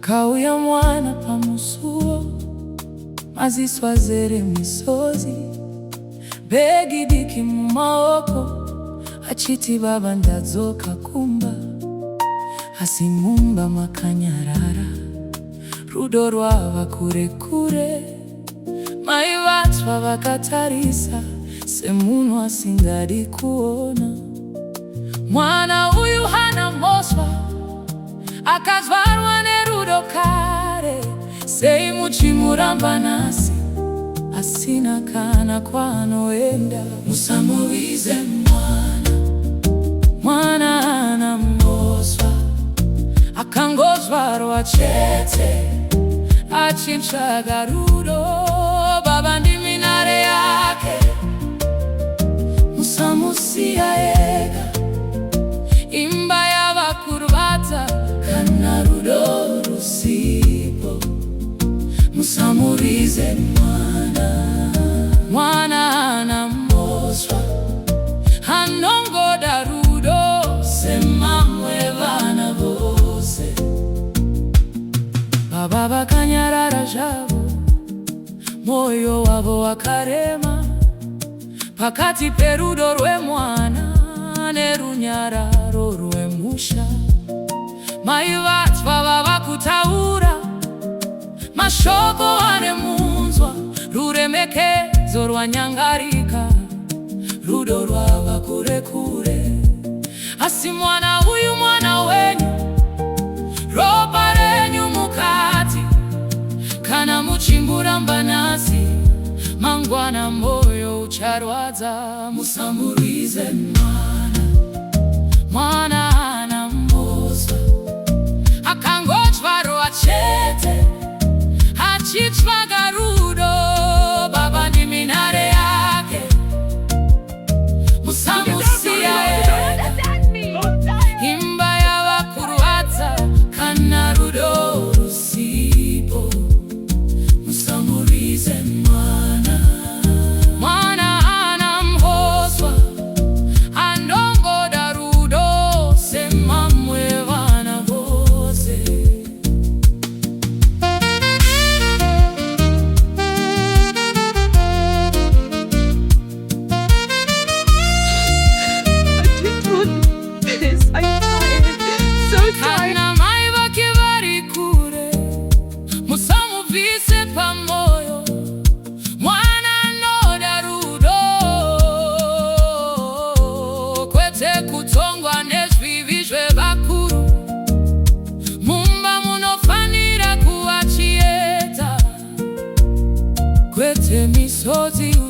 Akauya mwana pamusuo, maziso azere misozi, begi diki mumaoko, achiti baba ndadzoka kumba, asimumba makanyarara, rudo rwava kure kure, mai vatwa vakatarisa semunhu asingadi kuona. Mwana uyu hana mhosva, akazvarwa nerudo kare, sei muchimuramba nasi asina kana kwanoenda. Musamuvize mwana haana mhosva, akangozvarwa chete achitsvaga rudo, baba ndimi nhare yake. Musamusiya ega, imba yavakuruvadza kana rudo rusipo. Musamuvize mwana haana mhosva, anongoda rudo semamwe vana vose. Baba vakanyarara zvavo, moyo wavo wakarema, pakati perudo rwemwana nerunyararo rwemusha. Mai vatwa vava kutaura mashoko ane munzwa, ruremekedzo rwanyangarika, rudo rwava kure kure. Asi mwana uyu mwana wenyu, ropa renyu mukati, kana muchimuramba nasi mangwana moyo ucharwadza. Musamurize mwana haana mhosva, akangodzvarwa chete achitsvaga rudo, baba ndimi nhare yake. Musamusiya ega, imba yavakurwadza kana rudo rusipo. Musamurize mwana haana mhosva, anongoda rudo semamwe vana vose. Kana mai vake vari kure, musamubvise pamoyo, mwana anoda rudo, kwete kutongwa nezvivi zvevakuru. Mumba munofanira kuva chieta, kwete misodzi.